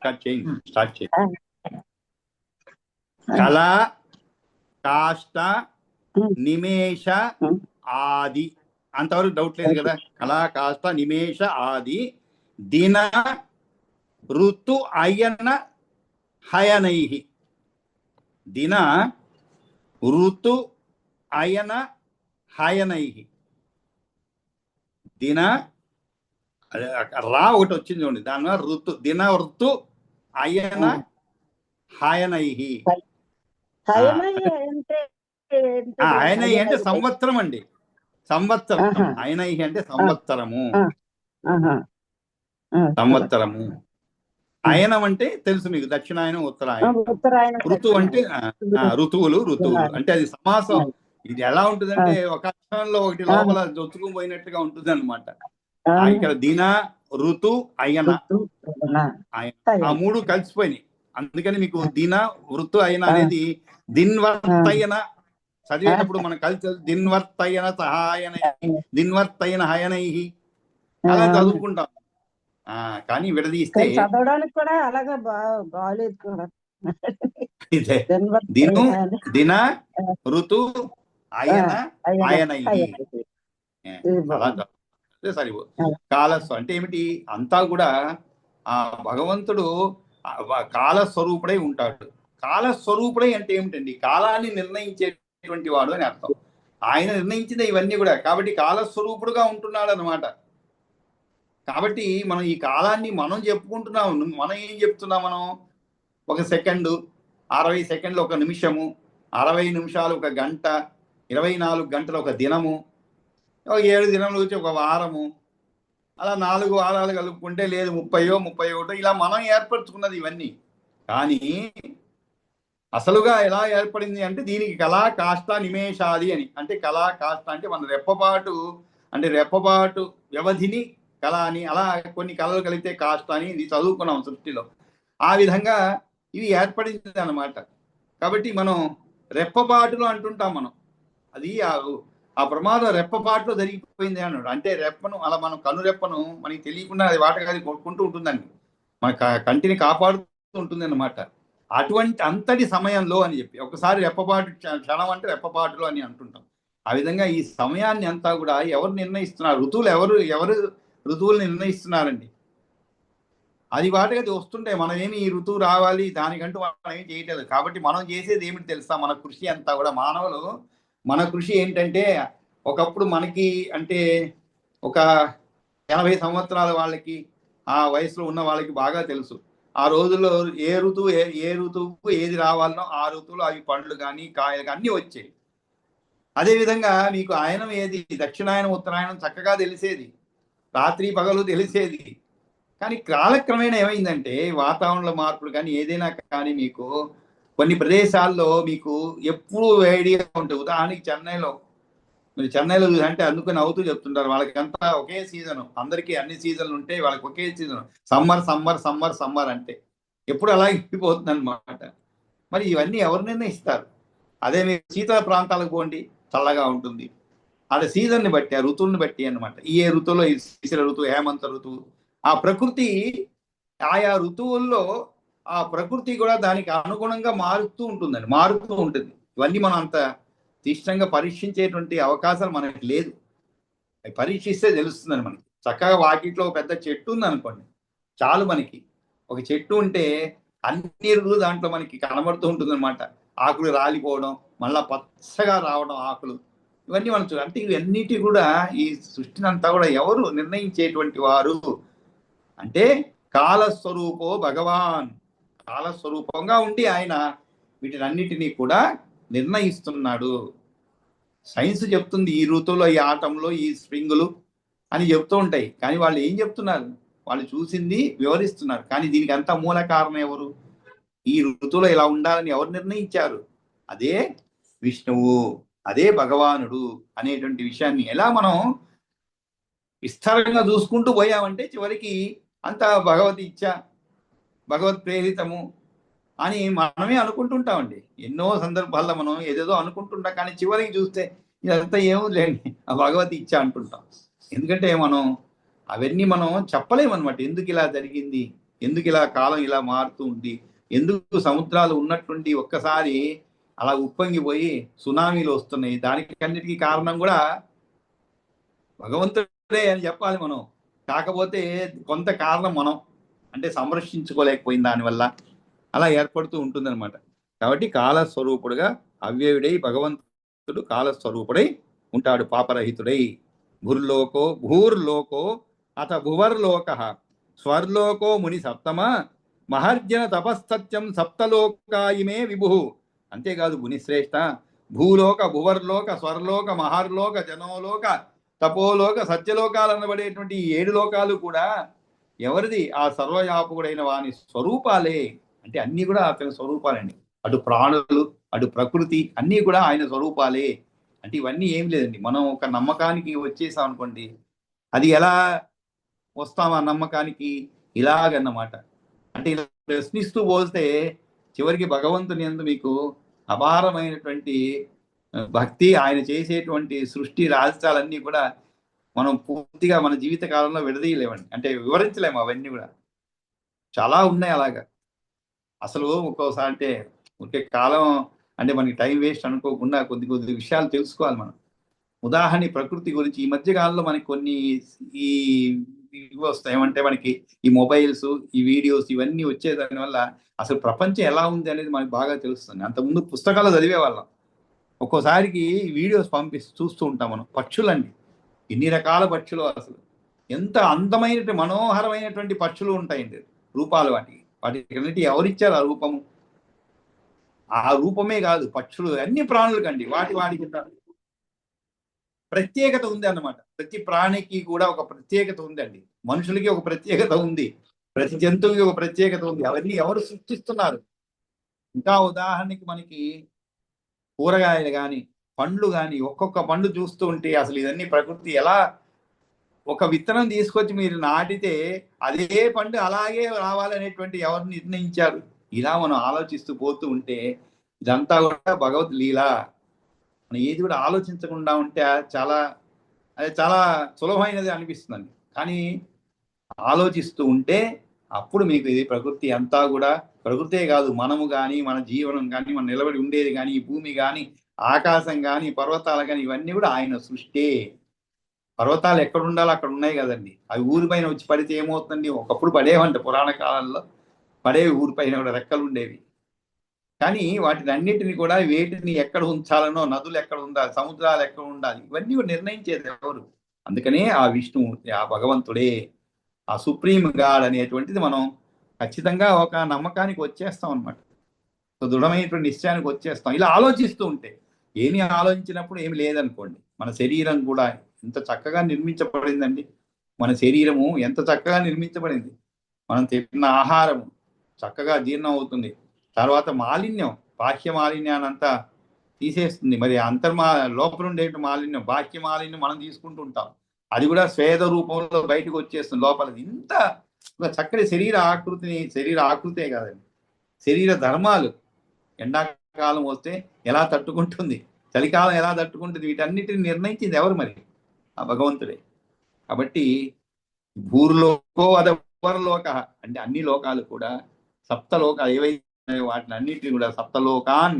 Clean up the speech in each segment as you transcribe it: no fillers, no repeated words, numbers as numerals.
Start చేయండి. కళ, కాష్ట, నిమేష, ఆది అంతవరకు డౌట్ లేదు కదా. కళ, కాష్ట, నిమేష, ఆది, దిన, ఋతు, అయన, హయనై. దిన, ఋతు, అయన, హయనై. దిన రా ఒకటి వచ్చింది చూడండి, దాని ఋతు, దిన, ఋతు, అయన, హయనై. ఆయనై అంటే సంవత్సరం అండి, సంవత్సరం. ఆయనై అంటే సంవత్సరము, సంవత్సరము. అయనం అంటే తెలుసు మీకు, దక్షిణాయనం, ఉత్తరాయణం. ఋతువు అంటే ఋతువులు అంటే అది సమాసం. ఇది ఎలా ఉంటుందంటే ఒక అక్షరంలో ఒకటి లోపల జొచ్చుకుని పోయినట్టుగా ఉంటుంది అనమాట. ఇక్కడ దిన, ఋతు, అయన, ఆ మూడు కలిసిపోయినాయి. అందుకని మీకు దిన, ఋతు, అయన అనేది దిన్వర్తయన చదివేటప్పుడు మనం కలిసి దిన్వర్తయన సహాయన, దిన్వర్తయన హయనై అలా చదువుకుంటాం. కానీ విడదీస్తే చదవడానికి కూడా అలాగా బాగాలేదు కూడా. దిను, దిన, ఋతు, అయన, ఆయనై అలా సరిపో. కాలస్సు అంటే ఏమిటి? అంతా కూడా ఆ భగవంతుడు కాలస్వరూపుడై ఉంటాడు. కాలస్వరూపుడై అంటే ఏమిటండి? కాలాన్ని నిర్ణయించేటువంటి వాడు అని అర్థం. ఆయన నిర్ణయించిన ఇవన్నీ కూడా, కాబట్టి కాలస్వరూపుడుగా ఉంటున్నాడు అనమాట. కాబట్టి మనం ఈ కాలాన్ని మనం చెప్పుకుంటున్నాం. మనం ఏం చెప్తున్నాం? మనం ఒక సెకండు, 60 సెకండ్లు ఒక నిమిషము, 60 నిమిషాలు ఒక గంట, 24 గంటలు ఒక దినము, 7 దినములు వచ్చి ఒక వారము, అలా 4 వారాలు కలుపుకుంటే లేదు 30, 31 ఇలా మనం ఏర్పరచుకున్నది ఇవన్నీ. కానీ అసలుగా ఎలా ఏర్పడింది అంటే దీనికి కళా, కాష్ట, నిమేషాది అని. అంటే కళా, కాష్ట అంటే మన రెప్పపాటు, అంటే రెప్పపాటు వ్యవధిని కళ అని, అలా కొన్ని కళలు కలిగితే కాష్ట అని ఇది చదువుకున్నాం సృష్టిలో. ఆ విధంగా ఇవి ఏర్పడింది అనమాట. కాబట్టి మనం రెప్పపాటులో అంటుంటాం మనం. అది ఆ ప్రమాదం రెప్పపాటులో జరిగిపోయింది అన్నాడు. అంటే రెప్పను అలా మనం కనురెప్పను మనకి తెలియకుండా అది వాటగాది కొట్టుకుంటూ ఉంటుందండి, మన కంటిని కాపాడుతూ ఉంటుంది అన్నమాట. అటువంటి అంతటి సమయంలో అని చెప్పి ఒకసారి రెప్పపాటు క్షణం అంటే రెప్పపాటులో అని అంటుంటాం. ఆ విధంగా ఈ సమయాన్ని అంతా కూడా ఎవరు నిర్ణయిస్తున్నారు? ఋతువులు ఎవరు ఋతువులు నిర్ణయిస్తున్నారండి? అది వాటికి అది వస్తుంటే మనం ఏమి ఈ ఋతువు రావాలి దానికంటూ మనం ఏమి చేయట్లేదు. కాబట్టి మనం చేసేది ఏమిటి తెలుసా? మన కృషి అంతా కూడా మానవులు, మన కృషి ఏంటంటే ఒకప్పుడు మనకి అంటే ఒక 80 సంవత్సరాల వాళ్ళకి, ఆ వయసులో ఉన్న వాళ్ళకి బాగా తెలుసు ఆ రోజుల్లో ఏ ఋతువుకు ఏది రావాలనో ఆ ఋతువులో అవి పండ్లు కానీ కాయలు కానీ అన్నీ వచ్చాయి. అదేవిధంగా మీకు ఆయనం ఏది, దక్షిణాయనం, ఉత్తరాయణం చక్కగా తెలిసేది, రాత్రి పగలు తెలిసేది. కానీ కాలక్రమేణా ఏమైందంటే వాతావరణంలో మార్పులు కానీ ఏదైనా కానీ మీకు కొన్ని ప్రదేశాల్లో మీకు ఎప్పుడు వేడిగా ఉంటుంది. ఉదాహరణకి చెన్నైలో, మీరు చెన్నైలో అంటే అందుకని అవుతూ చెప్తుంటారు, వాళ్ళకి అంతా ఒకే సీజన్, అందరికీ అన్ని సీజన్లు ఉంటాయి, వాళ్ళకి ఒకే season summer summer summer summer అంటే ఎప్పుడు అలా అయిపోతుంది అనమాట. మరి ఇవన్నీ ఎవరు నిర్ణయిస్తారు? అదే మీరు శీతల ప్రాంతాలకు పోండి, చల్లగా ఉంటుంది. అదే సీజన్ని బట్టి, ఆ ఋతువుని బట్టి అనమాట. ఏ ఋతువులో శిశిర ఋతువు, హేమంత ఋతువు, ఆ ప్రకృతి ఆయా ఋతువుల్లో ఆ ప్రకృతి కూడా దానికి అనుగుణంగా మారుతూ ఉంటుందండి, మారుతూ ఉంటుంది. ఇవన్నీ మనం అంత తీక్షణంగా పరీక్షించేటువంటి అవకాశాలు మనకి లేదు. అవి పరీక్షిస్తే తెలుస్తుందని మనకి. చక్కగా వాకిట్లో పెద్ద చెట్టు ఉంది అనుకోండి చాలు, మనకి ఒక చెట్టు ఉంటే అన్ని ఋతువులు దాంట్లో మనకి కనబడుతూ ఉంటుంది అనమాట. ఆకులు రాలిపోవడం, మళ్ళా పచ్చగా రావడం ఆకులు, ఇవన్నీ మనం అంటే ఇవన్నిటి కూడా ఈ సృష్టిని అంతా కూడా ఎవరు నిర్ణయించేటువంటి వారు అంటే కాలస్వరూపో భగవాన్. కాలస్వరూపంగా ఉండి ఆయన వీటినన్నిటినీ కూడా నిర్ణయిస్తున్నాడు. సైన్స్ చెప్తుంది ఈ ఋతువులో, ఈ ఆటంలో, ఈ స్ప్రింగులు అని చెప్తూ ఉంటాయి. కానీ వాళ్ళు ఏం చెప్తున్నారు? వాళ్ళు చూసింది వివరిస్తున్నారు. కానీ దీనికి అంతా మూల కారణం ఎవరు? ఈ ఋతువులో ఇలా ఉండాలని ఎవరు నిర్ణయించారు? అదే విష్ణువు, అదే భగవానుడు అనేటువంటి విషయాన్ని ఎలా మనం విస్తారంగా చూసుకుంటూ పోయామంటే చివరికి అంత భగవద్ ఇచ్చ, భగవత్ ప్రేరితము అని మనమే అనుకుంటుంటామండి. ఎన్నో సందర్భాల్లో మనం ఏదేదో అనుకుంటుంటాం, కానీ చివరికి చూస్తే ఇదంతా ఏమో లేండి ఆ భగవత్ ఇచ్చ అంటుంటాం. ఎందుకంటే మనం అవన్నీ మనం చెప్పలేమన్నమాట. ఎందుకు ఇలా జరిగింది, ఎందుకు ఇలా కాలం ఇలా మారుతూ ఉంది, ఎందుకు సముద్రాలు ఉన్నటువంటి ఒక్కసారి అలా ఉప్పొంగిపోయి సునామీలు వస్తున్నాయి, దానికి అన్నిటికీ కారణం కూడా భగవంతుడే అని చెప్పాలి మనం. కాకపోతే కొంత కారణం మనం అంటే సంరక్షించుకోలేకపోయింది, దానివల్ల అలా ఏర్పడుతూ ఉంటుందన్నమాట. కాబట్టి కాలస్వరూపుడుగా అవ్యయుడై భగవంతుడు కాలస్వరూపుడై ఉంటాడు, పాపరహితుడై. భూర్లోకో అత భువర్లోక స్వర్లోకో ముని సప్తమ మహర్జన తపస్తత్యం సప్తలోకాయిమే విభు. అంతేకాదు మునిశ్రేష్ఠ, భూలోక భువర్లోక స్వర్లోక మహర్లోక జనోలోక తపోలోక సత్యలోకాలు అనబడేటువంటి 7 లోకాలు కూడా ఎవరిది? ఆ సర్వవ్యాపకుడైన వాని స్వరూపాలే. అంటే అన్ని కూడా అతని స్వరూపాలండి. అటు ప్రాణులు, అటు ప్రకృతి అన్నీ కూడా ఆయన స్వరూపాలే. అంటే ఇవన్నీ ఏం లేదండి, మనం ఒక నమ్మకానికి వచ్చేసాం అనుకోండి, అది ఎలా వస్తాం ఆ నమ్మకానికి? ఇలాగన్నమాట. అంటే ఇలా ప్రశ్నిస్తూ పోస్తే చివరికి భగవంతుని యందు మీకు అపారమైనటువంటి భక్తి, ఆయన చేసేటువంటి సృష్టి రహస్యాలన్నీ కూడా మనం పూర్తిగా మన జీవిత కాలంలో విడదీయలేమండి, అంటే వివరించలేము. అవన్నీ కూడా చాలా ఉన్నాయి అలాగా. అసలు ఒక్కోసారి అంటే ఒకే కాలం అంటే మనకి టైం వేస్ట్ అనుకోకుండా కొద్ది కొద్ది విషయాలు తెలుసుకోవాలి మనం. ఉదాహరణ ప్రకృతి గురించి ఈ మధ్య కాలంలో మనకి కొన్ని ఈ ఇవి వస్తాయి, ఏమంటే మనకి ఈ మొబైల్స్, ఈ వీడియోస్ ఇవన్నీ వచ్చేదాని వల్ల అసలు ప్రపంచం ఎలా ఉంది అనేది మనకి బాగా తెలుస్తుంది. అంతకుముందు పుస్తకాలు చదివేవాళ్ళం, ఒక్కోసారికి వీడియోస్ చూస్తూ ఉంటాం మనం. పక్షులండి, ఎన్ని రకాల పక్షులు, అసలు ఎంత అందమైన మనోహరమైనటువంటి పక్షులు ఉంటాయండి, రూపాలు వాటికి ఎవరిచ్చారు ఆ రూపము? ఆ రూపమే కాదు, పక్షులు అన్ని ప్రాణులు కండి వాటికి ప్రత్యేకత ఉంది అన్నమాట. ప్రతి ప్రాణికి కూడా ఒక ప్రత్యేకత ఉందండి. మనుషులకి ఒక ప్రత్యేకత ఉంది, ప్రతి జంతువుకి ఒక ప్రత్యేకత ఉంది. అవన్నీ ఎవరు సృష్టిస్తున్నారు? ఇంకా ఉదాహరణకి మనకి కూరగాయలు కానీ పండ్లు కానీ, ఒక్కొక్క పండు చూస్తూ ఉంటే అసలు ఇవన్నీ ప్రకృతి ఎలా, ఒక విత్తనం తీసుకొచ్చి మీరు నాటితే అదే పండు అలాగే రావాలనేటువంటి ఎవరు నిర్ణయించారు? ఇలా మనం ఆలోచిస్తూ పోతూ ఉంటే ఇదంతా కూడా భగవద్ లీల. మనం ఏది కూడా ఆలోచించకుండా ఉంటే అది చాలా సులభమైనది అనిపిస్తుందండి. కానీ ఆలోచిస్తూ ఉంటే అప్పుడు మీకు ఇది ప్రకృతి అంతా కూడా, ప్రకృతే కాదు మనము కానీ, మన జీవనం కానీ, మన నిలబడి ఉండేది కానీ, ఈ భూమి కానీ, ఆకాశం కానీ, పర్వతాలు కానీ, ఇవన్నీ కూడా ఆయన సృష్టి. పర్వతాలు ఎక్కడ ఉండాలో అక్కడ ఉన్నాయి కదండి. అవి ఊరిపైన వచ్చి పడితే ఏమవుతుందండి? ఒకప్పుడు పడేవంట, పురాణ కాలంలో పడేవి, ఊరిపైన కూడా రెక్కలు ఉండేవి. కానీ వాటిని అన్నిటిని కూడా వేటిని ఎక్కడ ఉంచాలనో, నదులు ఎక్కడ ఉండాలి, సముద్రాలు ఎక్కడ ఉండాలి, ఇవన్నీ నిర్ణయించేది ఎవరు? అందుకనే ఆ విష్ణుమూర్తి, ఆ భగవంతుడే, ఆ సుప్రీం గాడ్ అనేటువంటిది మనం ఖచ్చితంగా ఒక నమ్మకానికి వచ్చేస్తాం అనమాట. దృఢమైనటువంటి నిశ్చయానికి వచ్చేస్తాం ఇలా ఆలోచిస్తూ ఉంటే. ఏమి ఆలోచించినప్పుడు ఏమి లేదనుకోండి, మన శరీరం కూడా ఎంత చక్కగా నిర్మించబడిందండి. మన శరీరము ఎంత చక్కగా నిర్మించబడింది. మనం తిన్న ఆహారము చక్కగా జీర్ణం అవుతుంది. తర్వాత మాలిన్యం, బాహ్య మాలిన్యాన్ని అంతా తీసేస్తుంది. మరి లోపల ఉండే మాలిన్యం, బాహ్య మాలిన్యం మనం తీసుకుంటూ ఉంటాం, అది కూడా స్వేద రూపంలో బయటకు వచ్చేస్తుంది లోపలిది. ఇంత చక్కటి శరీర ఆకృతే కాదండి, శరీర ధర్మాలు. ఎండాకాలం వస్తే ఎలా తట్టుకుంటుంది, చలికాలం ఎలా తట్టుకుంటుంది, వీటన్నిటిని నిర్ణయించింది ఎవరు? మరి ఆ భగవంతుడే. కాబట్టి భూర్లోకో అధవర్లోక అంటే అన్ని లోకాలు కూడా, సప్తలోకాలు ఏవైతే వాటిని అన్నిటిని కూడా, సప్తలోకాన్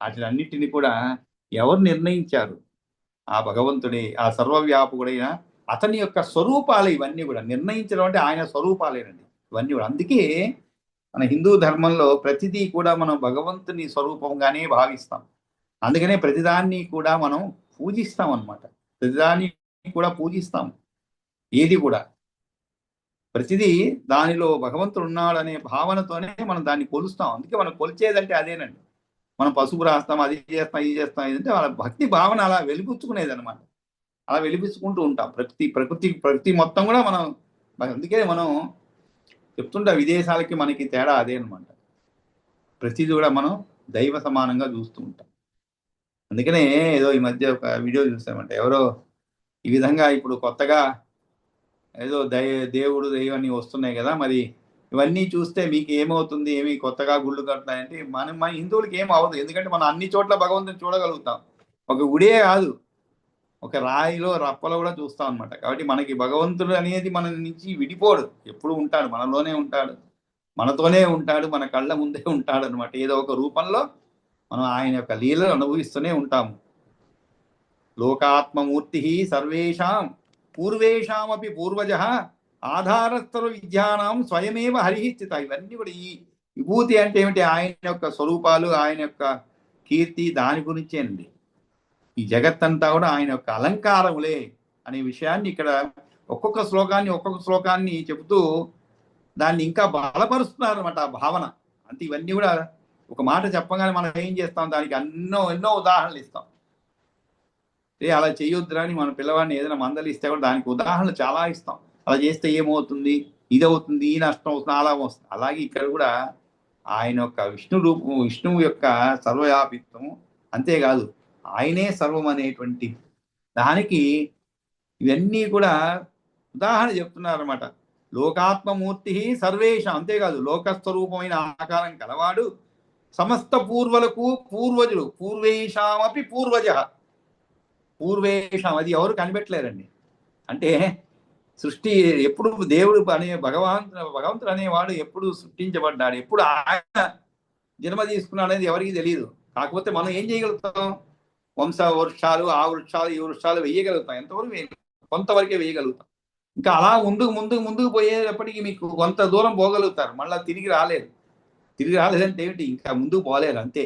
వాటిని అన్నిటిని కూడా ఎవరు నిర్ణయించారు? ఆ భగవంతుడే, ఆ సర్వవ్యాపకుడైన అతని యొక్క స్వరూపాలు ఇవన్నీ కూడా. నిర్ణయించడం అంటే ఆయన స్వరూపాలేనండి ఇవన్నీ కూడా. అందుకే మన హిందూ ధర్మంలో ప్రతిదీ కూడా మనం భగవంతుని స్వరూపంగానే భావిస్తాం. అందుకనే ప్రతిదాన్ని కూడా మనం పూజిస్తాం అన్నమాట. ప్రతిదాన్ని కూడా పూజిస్తాం, ఏది కూడా ప్రతిదీ దానిలో భగవంతుడు ఉన్నాడనే భావనతోనే మనం దాన్ని కొలుస్తాం. అందుకే మనం కొలిచేదంటే అదేనండి. మనం పసుపు రాస్తాం, అది చేస్తాం, ఇది చేస్తాం, ఏదంటే వాళ్ళ భక్తి భావన అలా వెలిపించుకునేది అనమాట. అలా వెలిపించుకుంటూ ఉంటాం. ప్రకృతి మొత్తం కూడా మనం. అందుకే మనం చెప్తుంటా, విదేశాలకి మనకి తేడా అదే అనమాట. ప్రతిదీ కూడా మనం దైవ సమానంగా చూస్తూ ఉంటాం. అందుకనే ఏదో ఈ మధ్య ఒక వీడియో చూసామంటే, ఎవరో ఈ విధంగా ఇప్పుడు కొత్తగా ఏదో దేవుడు దైవాన్ని వస్తున్నాయి కదా, మరి ఇవన్నీ చూస్తే మీకు ఏమవుతుంది, ఏమి కొత్తగా గుళ్ళు కడతాయంటే మన హిందువులకి ఏం అవ్వదు. ఎందుకంటే మనం అన్ని చోట్ల భగవంతుని చూడగలుగుతాం. ఒక గుడే కాదు, ఒక రాయిలో రప్పలో కూడా చూస్తాం అనమాట. కాబట్టి మనకి భగవంతుడు అనేది మన నుంచి విడిపోడు, ఎప్పుడు ఉంటాడు, మనలోనే ఉంటాడు, మనతోనే ఉంటాడు, మన కళ్ళ ముందే ఉంటాడు అనమాట. ఏదో ఒక రూపంలో మనం ఆయన యొక్క లీలను అనుభవిస్తూనే ఉంటాము. లోకాత్మమూర్తి సర్వేషాం పూర్వేషామపి పూర్వజ ఆధారస్థల విద్యానాం స్వయమేవ హరిస్థిత. ఇవన్నీ కూడా ఈ విభూతి అంటే ఏమిటి? ఆయన యొక్క స్వరూపాలు, ఆయన యొక్క కీర్తి, దాని గురించేనండి. ఈ జగత్తంతా కూడా ఆయన యొక్క అలంకారములే అనే విషయాన్ని ఇక్కడ ఒక్కొక్క శ్లోకాన్ని చెబుతూ దాన్ని ఇంకా బలపరుస్తున్నారు అనమాట, ఆ భావన. అంటే ఇవన్నీ కూడా ఒక మాట చెప్పగానే మనం ఏం చేస్తాం, దానికి ఎన్నో ఉదాహరణలు ఇస్తాం. అలా చేయొద్దురా అని మన పిల్లవాడిని ఏదైనా మందలిస్తే కూడా దానికి ఉదాహరణలు చాలా ఇస్తాం. అలా చేస్తే ఏమవుతుంది, ఇది అవుతుంది, ఈ నష్టం అవుతుంది, అలా వస్తుంది. అలాగే ఇక్కడ కూడా ఆయన యొక్క విష్ణువు యొక్క సర్వవ్యాపిత్వము, అంతేకాదు ఆయనే సర్వం అనేటువంటి దానికి ఇవన్నీ కూడా ఉదాహరణ చెప్తున్నారన్నమాట. లోకాత్మమూర్తి సర్వేషం, అంతేకాదు లోకస్వరూపమైన ఆకారం కలవాడు, సమస్త పూర్వులకు పూర్వజుడు, పూర్వేషామపి పూర్వజ. పూర్వేషం అది ఎవరు కనిపెట్టలేరండి. అంటే సృష్టి ఎప్పుడు దేవుడు అనే భగవంతుడు అనేవాడు ఎప్పుడు సృష్టించబడ్డాడు, ఎప్పుడు ఆయన జన్మ తీసుకున్నాడు అనేది ఎవరికి తెలియదు. కాకపోతే మనం ఏం చేయగలుగుతాం, వంశ వృక్షాలు, ఆ వృక్షాలు, ఈ వృక్షాలు వేయగలుగుతాం. ఎంతవరకు కొంతవరకే వేయగలుగుతాం. ఇంకా అలా ముందుకు పోయేటప్పటికి మీకు కొంత దూరం పోగలుగుతారు, మళ్ళీ తిరిగి రాలేదంటే ఏమిటి, ఇంకా ముందుకు పోలేరు, అంతే,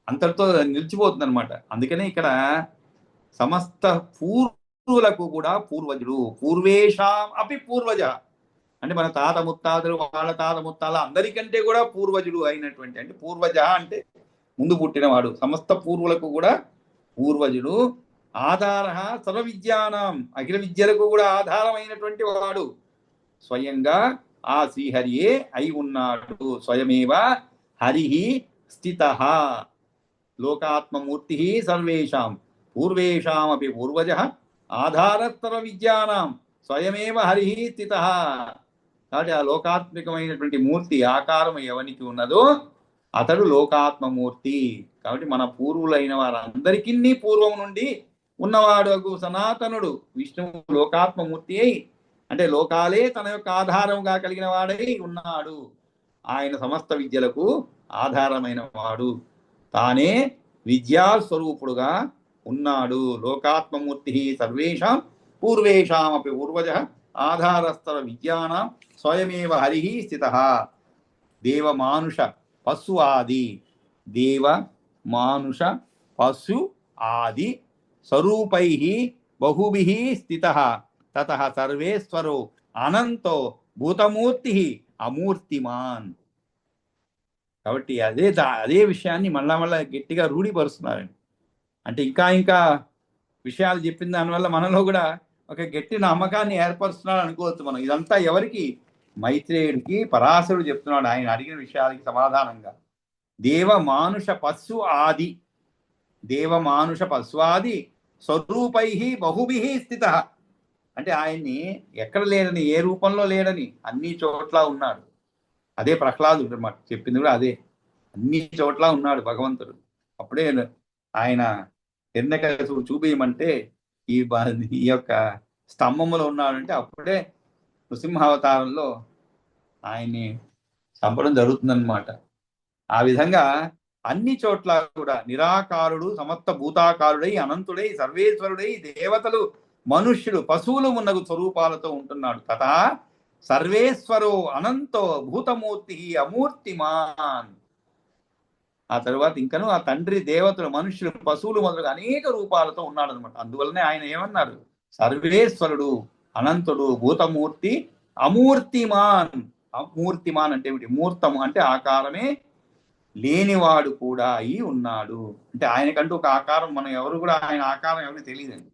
అంతటితో నిలిచిపోతుంది అనమాట. అందుకనే ఇక్కడ సమస్త పూర్వులకు కూడా పూర్వజుడు, పూర్వేషాం అపి పూర్వజ అంటే మన తాత ముత్తాతలు, వాళ్ళ తాత ముత్తాల అందరికంటే కూడా పూర్వజుడు అయినటువంటి, అంటే పూర్వజ అంటే ముందు పుట్టినవాడు, సమస్త పూర్వులకు కూడా పూర్వజుడు. ఆధార సర్వ విద్యానాం, అఖిల విద్యలకు కూడా ఆధారమైనటువంటి వాడు స్వయంగా ఆ శ్రీహరియే అయి ఉన్నాడు. స్వయమేవ హరి స్థిత. లోకాత్మమూర్తి సర్వేషాం పూర్వేషామపి పూర్వజ ఆధారస్తర విద్యానాం స్వయమేవ హరి స్థిత. కాబట్టి ఆ లోకాత్మికమైనటువంటి మూర్తి ఆకారం ఎవరికి ఉన్నదో అతడు లోకాత్మమూర్తి. కాబట్టి మన పూర్వులైన వారందరికీ పూర్వం నుండి ఉన్నవాడు సనాతనుడు విష్ణువు లోకాత్మమూర్తి అయి, అంటే లోకాలే తన యొక్క ఆధారంగా కలిగిన వాడై ఉన్నాడు. ఆయన సమస్త విద్యలకు ఆధారమైన వాడు, తానే విద్యాస్వరూపుడుగా ఉన్నాడు. లోకాత్మమూర్తి సర్వేషాం పూర్వేషామపి పూర్వజ ఆధారస్థల విద్యానాం స్వయమేవ హరి స్థిత. దేవమానుష పశు ఆది, దేవ మానుష పశు ఆది స్వరూపై బహుభిః స్థితః తతః సర్వేశ్వరో అనంతో భూతమూర్తి అమూర్తిమాన్. కాబట్టి అదే విషయాన్ని మళ్ళా గట్టిగా రూఢిపరుస్తున్నారండి. అంటే ఇంకా విషయాలు చెప్పిన దానివల్ల మనలో కూడా ఒక గట్టి నమ్మకాన్ని ఏర్పరుస్తున్నాడు అనుకోవచ్చు మనం. ఇదంతా ఎవరికి? మైత్రేయుడికి పరాశరుడు చెప్తున్నాడు ఆయన అడిగిన విషయాలకి సమాధానంగా. దేవమానుష పశువాది స్వరూపై బహుభిః స్థిత. అంటే ఆయన్ని ఎక్కడ లేడని, ఏ రూపంలో లేడని, అన్ని చోట్ల ఉన్నాడు. అదే ప్రహ్లాదుడు అన్నమాట చెప్పింది కూడా అదే, అన్ని చోట్ల ఉన్నాడు భగవంతుడు. అప్పుడే ఆయన హిరణ్యకశిపుడు చూపించమంటే ఈ యొక్క స్తంభంలో ఉన్నాడంటే అప్పుడే నృసింహావతారంలో ఆయన్ని చంపడం జరుగుతుందన్నమాట. ఆ విధంగా అన్ని చోట్ల కూడా నిరాకారుడు, సమస్త భూతాకారుడై, అనంతుడై, సర్వేశ్వరుడై, దేవతలు, మనుష్యులు, పశువులు మున్నగు స్వరూపాలతో ఉంటున్నాడు. తథా సర్వేశ్వరో అనంతో భూతమూర్తి అమూర్తిమాన్. ఆ తరువాత ఇంకను ఆ తండ్రి దేవతలు, మనుష్యులు, పశువులు మొదలుగా అనేక రూపాలతో ఉన్నాడు అనమాట. అందువల్లనే ఆయన ఏమన్నారు? సర్వేశ్వరుడు, అనంతుడు, భూతమూర్తి, అమూర్తిమాన్. అమూర్తిమాన్ అంటే ఏమిటి? మూర్తము అంటే ఆకారమే లేనివాడు కూడా అయి ఉన్నాడు. అంటే ఆయనకంటూ ఒక ఆకారం, మనం ఎవరు కూడా ఆయన ఆకారం ఎవరికి తెలియదండి.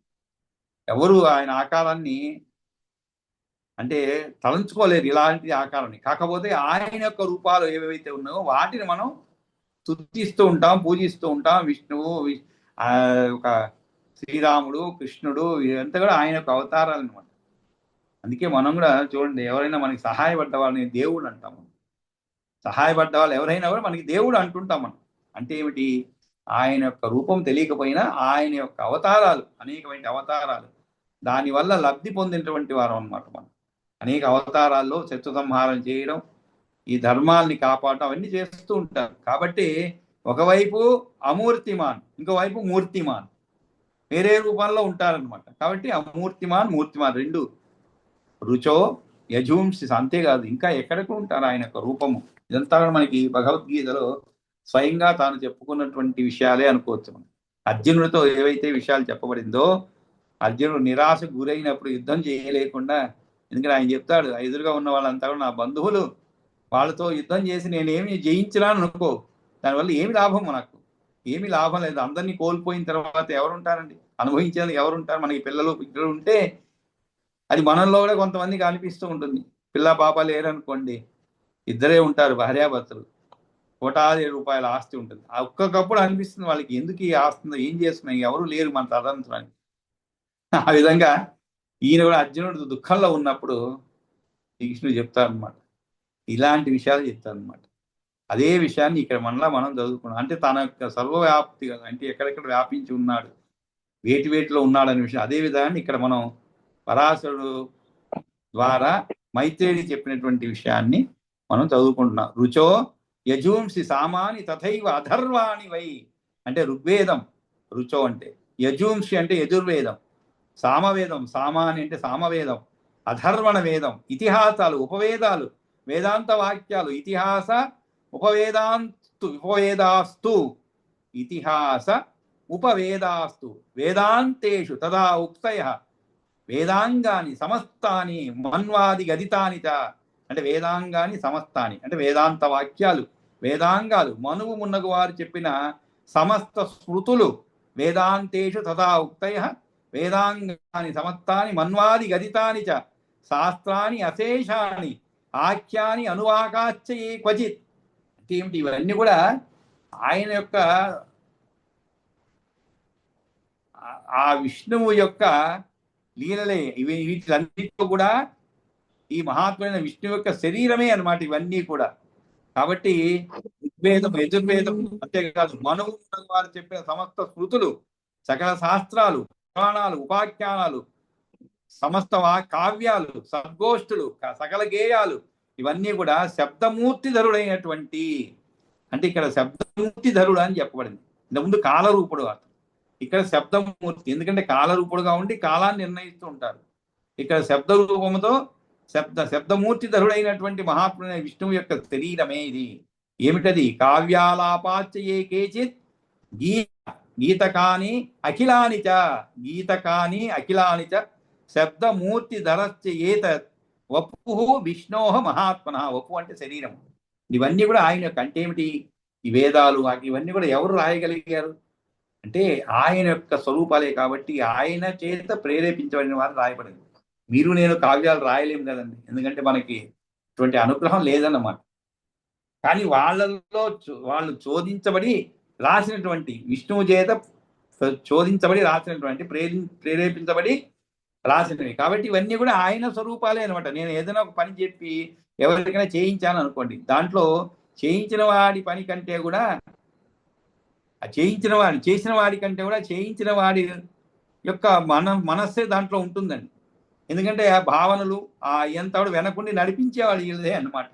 ఎవరు ఆయన ఆకారాన్ని అంటే తలంచుకోలేరు ఇలాంటి ఆకారాన్ని. కాకపోతే ఆయన యొక్క రూపాలు ఏవైతే ఉన్నాయో వాటిని మనం స్తుతిస్తూ ఉంటాం, పూజిస్తూ ఉంటాం. విష్ణువు, ఒక శ్రీరాముడు, కృష్ణుడు, ఇదంతా కూడా ఆయన యొక్క అవతారాలు అనమాట. అందుకే మనం కూడా చూడండి, ఎవరైనా మనకి సహాయపడ్డ వాళ్ళని దేవుడు అంటాము. సహాయపడ్డ వాళ్ళు ఎవరైనా కూడా మనకి దేవుడు అంటుంటాం మనం. అంటే ఏమిటి? ఆయన యొక్క రూపం తెలియకపోయినా ఆయన యొక్క అవతారాలు, అనేకమైన అవతారాలు, దానివల్ల లబ్ధి పొందినటువంటి వారం అన్నమాట. మనం అనేక అవతారాల్లో శత్రు సంహారం చేయడం, ఈ ధర్మాల్ని కాపాడటం అవన్నీ చేస్తూ ఉంటారు. కాబట్టి ఒకవైపు అమూర్తిమాన్, ఇంకోవైపు మూర్తిమాన్, వేరే రూపంలో ఉంటారనమాట. కాబట్టి అమూర్తిమాన్ మూర్తిమాన్ రెండు. రుచో యజూంసి, అంతేకాదు ఇంకా ఎక్కడికి ఉంటారు ఆయన యొక్క రూపము. ఇదంతా మనకి భగవద్గీతలో స్వయంగా తాను చెప్పుకున్నటువంటి విషయాలే అనుకోవచ్చు. మనం అర్జునుడితో ఏవైతే విషయాలు చెప్పబడిందో, అర్జునుడు నిరాశకు గురైనప్పుడు యుద్ధం చేయలేకుండా, ఎందుకంటే ఆయన చెప్తాడు, ఎదురుగా ఉన్న వాళ్ళంతా కూడా నా బంధువులు, వాళ్ళతో యుద్ధం చేసి నేనేమి జయించినాను అనుకో, దానివల్ల ఏమి లాభం, నాకు ఏమి లాభం లేదు. అందరినీ కోల్పోయిన తర్వాత ఎవరుంటారండి, అనుభవించేది ఎవరుంటారు? మనకి పిల్లలు ఉంటే అది మనల్లో కూడా కొంతమందికి అనిపిస్తూ ఉంటుంది. పిల్ల పాప లేరనుకోండి, ఇద్దరే ఉంటారు, భార్యాభర్తలు, కోటాది రూపాయల ఆస్తి ఉంటుంది. ఆ ఒక్కొక్కప్పుడు అనిపిస్తుంది వాళ్ళకి, ఎందుకు ఈ ఆస్తుందో, ఏం చేస్తున్నాయి, ఎవరు లేరు మన తదంతరానికి. ఆ విధంగా ఈయన కూడా అర్జునుడు దుఃఖంలో ఉన్నప్పుడు శ్రీకృష్ణుడు చెప్తారనమాట, ఇలాంటి విషయాలు చెప్తారనమాట. అదే విషయాన్ని ఇక్కడ మనం చదువుకున్నాం. అంటే తన యొక్క సర్వవ్యాప్తి, అంటే ఎక్కడెక్కడ వ్యాపించి ఉన్నాడు, వేటిలో ఉన్నాడనే విషయం. అదే విధాన్ని ఇక్కడ మనం పరాశరుడు ద్వారా మైత్రేయుడికి చెప్పినటువంటి విషయాన్ని మనం చదువుకుంటున్నాం. రుచో యజూంసి సామాని తథైవ అధర్వాణి వై, అంటే ఋగ్వేదం రుచో అంటే, యజూంసి అంటే యజుర్వేదం, సామవేదం సామాని అంటే సామవేదం, అధర్వణ వేదం, ఇతిహాసాలు, ఉపవేదాలు, వేదాంత వాక్యాలు, ఇతిహాస ఉపవేదాస్తు ఇతిహాస ఉపవేదాస్తు వేదాంతేషు తదా ఉక్తయః వేదాంగాని సమస్తాని మన్వాది గదితాని చ, అంటే వేదాంగాని సమస్తాని అంటే వేదాంత వాక్యాలు, వేదాంగాలు, మనువు మున్నగు వారు చెప్పిన సమస్త స్మృతులు, వేదాంతేషు తదా ఉక్తయః వేదాంగాని సమస్తాని మన్వాది గదితాని చ శాస్త్రాని అశేషాని ఆఖ్యాని అనువాకాశ్చయే క్వచిత్. ఏమిటి ఇవన్నీ కూడా ఆయన యొక్క ఆ విష్ణువు యొక్క లీలలే. వీటిలన్నిటిలో కూడా ఈ మహాత్మైన విష్ణు యొక్క శరీరమే అన్నమాట ఇవన్నీ కూడా. కాబట్టి ఋగ్వేదం యజుర్వేదం అంతేకాదు, మనువు వారు చెప్పిన సమస్త స్మృతులు, సకల శాస్త్రాలు, పురాణాలు, ఉపాఖ్యానాలు, సమస్త కావ్యాలు, సద్గోష్ఠులు, సకల గేయాలు, ఇవన్నీ కూడా శబ్దమూర్తి ధరుడైనటువంటి, అంటే ఇక్కడ శబ్దమూర్తి ధరుడు అని చెప్పబడింది. ఇంతకుముందు కాలరూపుడు, ఇక్కడ శబ్దమూర్తి. ఎందుకంటే కాలరూపుడుగా ఉండి కాలాన్ని నిర్ణయిస్తూ ఉంటారు. ఇక్కడ శబ్ద రూపముతో శబ్దమూర్తి ధరుడైనటువంటి మహాత్ముడైన విష్ణువు యొక్క శరీరమే ఇది. ఏమిటది? కావ్యాలాపాచయే కేచిత్ గీతకాని అఖిలాని చ, గీతకాని అఖిలాని చ శబ్దమూర్తి ధరశ్చ ఏతత్ వపు విష్ణోహ మహాత్మన. వపు అంటే శరీరం. ఇవన్నీ కూడా ఆయన యొక్క, అంటే ఏమిటి? ఈ వేదాలు ఇవన్నీ కూడా ఎవరు రాయగలిగారు అంటే ఆయన యొక్క స్వరూపాలే. కాబట్టి ఆయన చేత ప్రేరేపించబడిన వారు రాయబడింది. మీరు నేను కావ్యాలు రాయలేము కదండి, ఎందుకంటే మనకి ఇటువంటి అనుగ్రహం లేదన్నమాట. కానీ వాళ్ళు చోదించబడి రాసినటువంటి, విష్ణువు చేత చోదించబడి రాసినటువంటి, ప్రేరేపించబడి రాసినవి. కాబట్టి ఇవన్నీ కూడా ఆయన స్వరూపాలే అనమాట. నేను ఏదైనా ఒక పని చెప్పి ఎవరికైనా చేయించాను అనుకోండి, దాంట్లో చేయించిన వాడి పని కంటే కూడా చేసిన వాడి కంటే కూడా చేయించిన వాడి యొక్క మనస్సే దాంట్లో ఉంటుందండి. ఎందుకంటే ఆ భావనలు ఎంత వెనకుండి నడిపించేవాడు ఇదే అన్నమాట.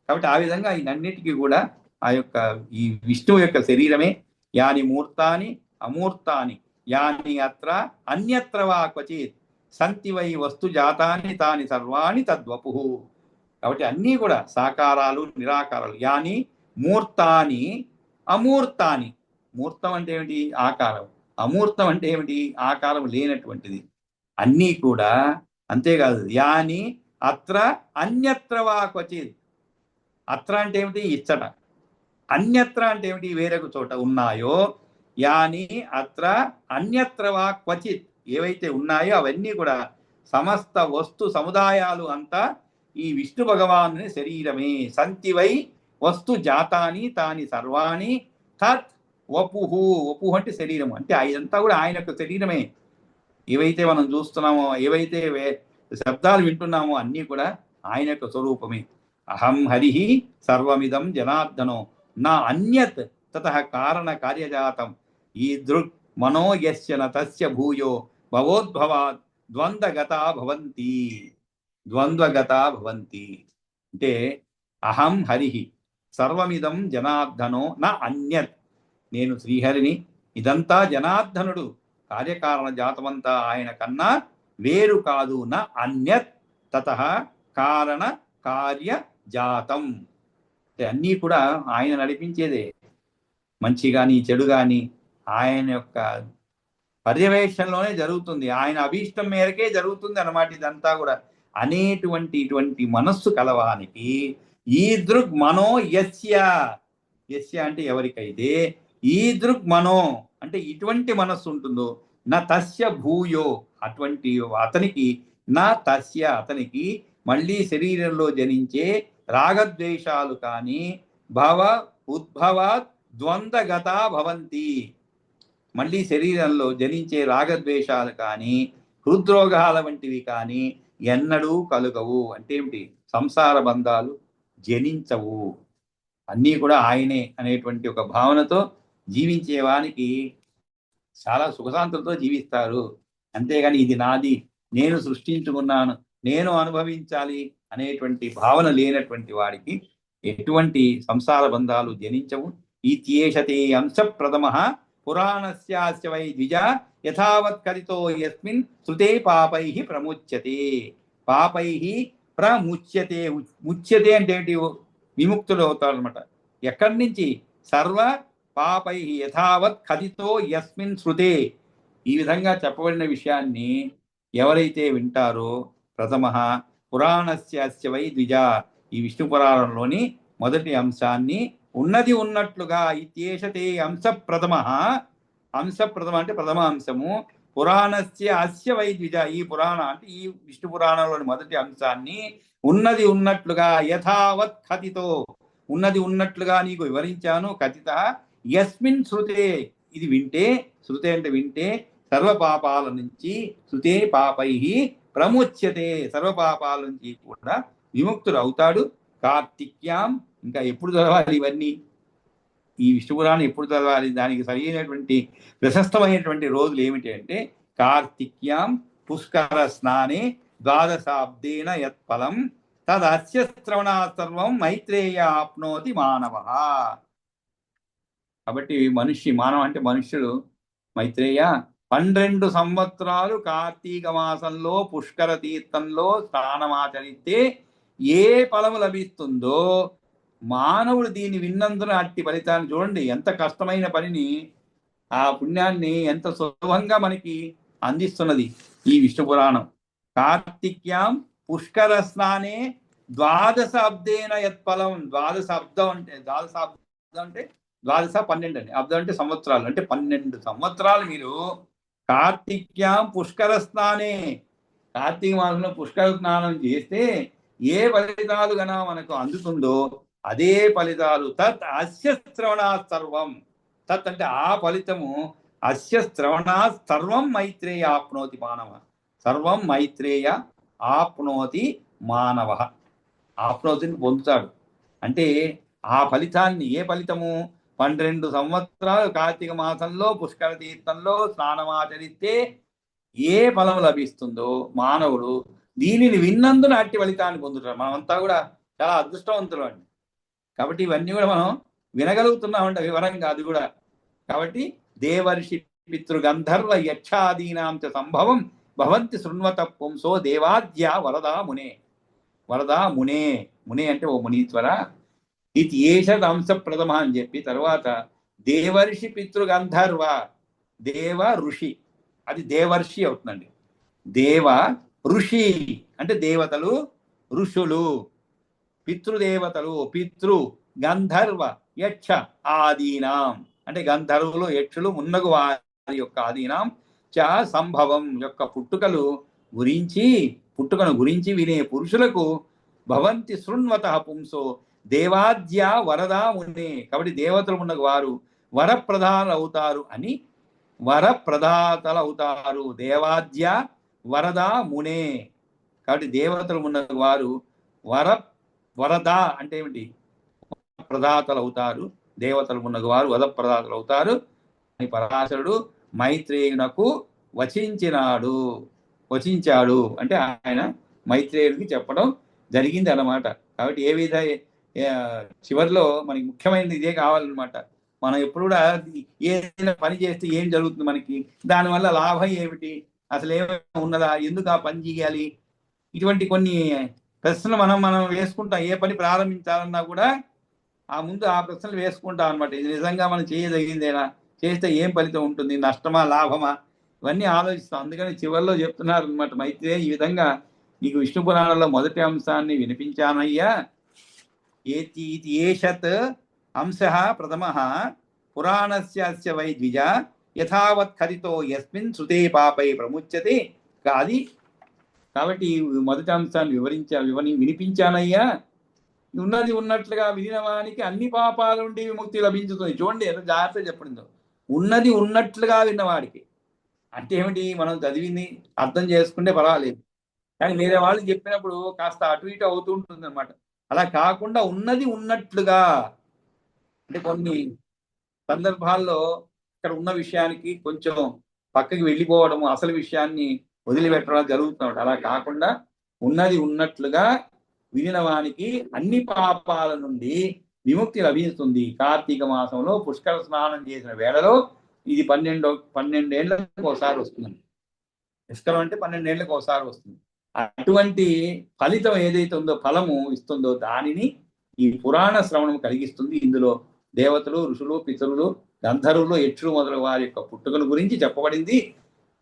కాబట్టి ఆ విధంగా ఈయనన్నిటికీ కూడా ఆ యొక్క ఈ విష్ణువు యొక్క శరీరమే. యాని మూర్తాని అమూర్తాని యాని అత్ర అన్యత్ర వా క్వచిత్ సంతి వై వస్తు జాతాని తాని సర్వాణి తద్వపు. కాబట్టి అన్నీ కూడా సాకారాలు నిరాకారాలు. యాని మూర్తాని అమూర్తాని. మూర్తం అంటే ఏమిటి? ఆకారం. అమూర్తం అంటే ఏమిటి? ఆకారం లేనటువంటిది. అన్నీ కూడా. అంతేకాదు, యాని అత్ర అన్యత్ర వా క్వచిత్. అత్ర అంటే ఏమిటి? ఇచ్చట. అన్యత్ర అంటే ఏమిటి? వేరొక చోట ఉన్నాయో. యాని అత్ర అన్యత్ర వా క్వచిత్. ఏవైతే ఉన్నాయో అవన్నీ కూడా సమస్త వస్తు సముదాయాలు అంతా ఈ విష్ణు భగవాను శరీరమే. సంతి వై వస్తు జాతాని తాని సర్వాణి తత్ వపుహు. వపు అంటే శరీరము, అంటే ఇదంతా కూడా ఆయన యొక్క శరీరమే. ఏవైతే మనం చూస్తున్నామో, ఏవైతే శబ్దాలు వింటున్నామో అన్నీ కూడా ఆయన యొక్క స్వరూపమే. అహం హరి సర్వమిదం జనార్దనో నా అన్యత్ తతః కారణ కార్యజాతం ఈ దృక్ మనో యస్య న తస్య భూయో భవోద్భవాత్ ద్వంద్వగతా భవంతి. ద్వంద్వగతా భవంతి అంటే అహం హరిహి సర్వమిదం జనార్దనో నా అన్యత్. నేను శ్రీహరిని, ఇదంతా జనార్దనుడు, కార్యకారణ జాతమంతా ఆయన కన్నా వేరు కాదు. నా అన్యత్ తతః కారణ కార్య జాతం. అన్నీ కూడా ఆయన నడిపించేదే. మంచి కానీ చెడు కానీ ఆయన యొక్క పర్యవేక్షణలోనే జరుగుతుంది, ఆయన అభీష్టం మేరకే జరుగుతుంది అన్నమాట ఇదంతా కూడా. ఇటువంటి మనస్సు కలవానికి ఈ దృక్ మనో యస్య, యస్య అంటే ఎవరికైతే, ఈ దృక్ మనో అంటే ఇటువంటి మనస్సు ఉంటుందో, నా తస్య భూయో అటువంటి అతనికి, నా తస్య అతనికి మళ్ళీ శరీరంలో జనించే రాగద్వేషాలు కానీ భవ ఉద్భవాత్ ద్వంద్వగత భవంతి. మళ్ళీ శరీరంలో జనించే రాగద్వేషాలు కానీ హృద్రోగాల వంటివి కానీ ఎన్నడూ కలుగవు. అంటే ఏమిటి? సంసార బంధాలు జనించవు. అన్నీ కూడా ఆయనే అనేటువంటి ఒక భావనతో జీవించేవానికి చాలా సుఖశాంతులతో జీవిస్తారు. అంతేగాని ఇది నాది, నేను సృష్టించుకున్నాను, నేను అనుభవించాలి అనేటువంటి భావన లేనటువంటి వాడికి ఎటువంటి సంసార బంధాలు జనించవు. ఇత్యేషతే అంశ ప్రథమ పురాణస్యాస్య వై ద్విజ యథావత్ కరితో యస్మిన్ శృతే పాపై ప్రముచ్యతే. పాపై ప్రముచ్యతే. ముచ్యతే అంటే ఏంటి? విముక్తులు అవుతారు అనమాట. ఎక్కడి నుంచి? సర్వ పాపై యథావత్ కథితో యస్మిన్ శృతే. ఈ విధంగా చెప్పబడిన విషయాన్ని ఎవరైతే వింటారో, ప్రథమ పురాణస్యాస్య వై ద్విజ, ఈ విష్ణు పురాణంలోని మొదటి అంశాన్ని ఉన్నది ఉన్నట్లుగా ఇత్యేషతే అంశ ప్రథమ. అంశ ప్రథమ అంటే ప్రథమ అంశము. పురాణస్య అస్య వై ద్విజ, ఈ పురాణ అంటే ఈ విష్ణు పురాణంలోని మొదటి అంశాన్ని ఉన్నది ఉన్నట్లుగా యథావత్ కథితో, ఉన్నది ఉన్నట్లుగా నీకు వివరించాను. కథిత యస్మిన్ శృతే, ఇది వింటే, శృతే అంటే వింటే, సర్వపాపాల నుంచి శృతే పాపై ప్రముచ్యతే, సర్వపాపాల నుంచి కూడా విముక్తుడు అవుతాడు. కార్తిక్యాం, ఇంకా ఎప్పుడు చదవాలి ఇవన్నీ? ఈ విష్ణుపురాణం ఎప్పుడు చదవాలి? దానికి సరైనటువంటి ప్రశస్తమైనటువంటి రోజులు ఏమిటి అంటే కార్తిక్యాం పుష్కర స్నానే ద్వాదశాబ్దేన యత్ఫలం తదస్య శ్రవణాత్ సర్వం మైత్రేయ ఆప్నోతి మానవ. కాబట్టి మానవ అంటే మనుష్యుడు, మైత్రేయ 12 సంవత్సరాలు కార్తీక మాసంలో పుష్కర తీర్థంలో స్నానమాచరిస్తే ఏ ఫలము లభిస్తుందో, మానవుడు దీన్ని విన్నందున అట్టి ఫలితాన్ని చూడండి. ఎంత కష్టమైన పనిని, ఆ పుణ్యాన్ని ఎంత సులభంగా మనకి అందిస్తున్నది ఈ విష్ణు పురాణం. కార్తిక్యాం పుష్కర స్నానే ద్వాదశాబ్దేన యత్ఫలం. ద్వాదశాబ్దం అంటే 12 అండి. అబ్దం అంటే సంవత్సరాలు, అంటే 12 సంవత్సరాలు మీరు కార్తిక్యాం పుష్కర స్నానే, కార్తీక మాసంలో పుష్కర స్నానం చేస్తే ఏ ఫలితాలు గన మనకు అందుతుందో అదే ఫలితాలు. తత్ అస్య శ్రవణాత్ సర్వం. తత్ అంటే ఆ ఫలితము, అస్య శ్రవణాత్ సర్వం మైత్రేయ ఆప్నోతి మానవ. సర్వం మైత్రేయ ఆప్నోతి మానవ. ఆప్నోతిని పొందుతాడు. అంటే ఆ ఫలితాన్ని, ఏ ఫలితము? 12 సంవత్సరాలు కార్తీక మాసంలో పుష్కర తీర్థంలో స్నానమాచరిస్తే ఏ ఫలం లభిస్తుందో మానవుడు దీనిని విన్నందున అట్టి ఫలితాన్ని పొందుతాడు. మనమంతా కూడా చాలా అదృష్టవంతులు అండి. కాబట్టి ఇవన్నీ కూడా మనం వినగలుగుతున్నామంట వివరంగా, అది కూడా. కాబట్టి దేవర్షి పితృ గంధర్వ యక్షాదీనాంచ సంభవం భవంతి శృణ్వత పుంసో దేవాద్య వరదా మునే. వరదా మునే, మునే అంటే ఓ మునీశ్వర. ఇది ఏషదంశ ప్రథమ అని చెప్పి తర్వాత దేవర్షి పితృ గంధర్వ, దేవ ఋషి, అది దేవర్షి అవుతుందండి. దేవ ఋషి అంటే దేవతలు, ఋషులు, పితృదేవతలు, పితృ గంధర్వ యక్ష ఆదీనాం అంటే గంధర్వులు, యక్షులు మున్నగు వారి యొక్క ఆదీనాం చ సంభవం యొక్క పుట్టుకను గురించి వినే పురుషులకు భవంతి శృణ్వత పుంసో దేవాద్య వరదా మునే. కాబట్టి దేవతలు ఉన్న వారు వరప్రధానులు అవుతారు అని, వరప్రదాతలు అవుతారు. దేవాద్య వరదా మునే. కాబట్టి దేవతలు ఉన్న వారు వరద అంటే ఏమిటి? ప్రదాతలు అవుతారు. దేవతలు ఉన్నగు వారు వదప్రదాతులు అవుతారు అని పరాశరుడు మైత్రేయునకు వచించాడు అంటే ఆయన మైత్రేయుడికి చెప్పడం జరిగింది అన్నమాట. కాబట్టి చివరిలో మనకి ముఖ్యమైనది ఇదే కావాలన్నమాట. మనం ఎప్పుడు కూడా ఏదైనా పని చేస్తే ఏం జరుగుతుంది, మనకి దానివల్ల లాభం ఏమిటి, అసలు ఏమైనా ఉన్నదా, ఎందుకు ఆ పని చేయాలి, ఇటువంటి కొన్ని ప్రశ్నలు మనం వేసుకుంటాం. ఏ పని ప్రారంభించాలన్నా కూడా ముందు ఆ ప్రశ్నలు వేసుకుంటాం అనమాట. ఇది నిజంగా మనం చేయదగిందేనా, చేస్తే ఏం ఫలితం ఉంటుంది, నష్టమా లాభమా, ఇవన్నీ ఆలోచిస్తాం. అందుకని చివరిలో చెప్తున్నారు అనమాట మైత్రేయ, ఈ విధంగా నీకు విష్ణు పురాణంలో మొదటి అంశాన్ని వినిపించానయ్యా. ఏషత్ అంశ ప్రథమ పురాణస్య వై ద్విజ యథావత్ కథితో యస్మిన్ శృతే పాపై ప్రముచ్యతే. అది కాబట్టి మొదటి అంశాన్ని వినిపించానయ్యా. ఉన్నది ఉన్నట్లుగా వినిన వానికి అన్ని పాపాల నుండి విముక్తి లభించుతుంది. చూడండి ఎంత జాగ్రత్తగా చెప్పండి. ఉన్నది ఉన్నట్లుగా విన్నవాడికి అంటే ఏమిటి, మనం చదివింది అర్థం చేసుకుంటే పర్వాలేదు, కానీ వేరే వాళ్ళు చెప్పినప్పుడు కాస్త అటు ఇటు అవుతూ ఉంటుంది అనమాట. అలా కాకుండా ఉన్నది ఉన్నట్లుగా అంటే కొన్ని సందర్భాల్లో ఇక్కడ ఉన్న విషయానికి కొంచెం పక్కకి వెళ్ళిపోవడం, అసలు విషయాన్ని వదిలిపెట్టడం జరుగుతుంది. అలా కాకుండా ఉన్నది ఉన్నట్లుగా వినిన వానికి అన్ని పాపాల నుండి విముక్తి లభిస్తుంది. కార్తీక మాసంలో పుష్కర స్నానం చేసిన వేళలో ఇది 12 ఏళ్లకు ఒకసారి వస్తుంది. పుష్కరం అంటే 12 ఏళ్లకు ఒకసారి వస్తుంది. అటువంటి ఫలితం ఏదైతే ఉందో, ఫలము ఇస్తుందో, దానిని ఈ పురాణ శ్రవణం కలిగిస్తుంది. ఇందులో దేవతలు, ఋషులు, పితరులు, గంధర్వులు, యక్షులు మొదలు వారి యొక్క పుట్టుకల గురించి చెప్పబడింది.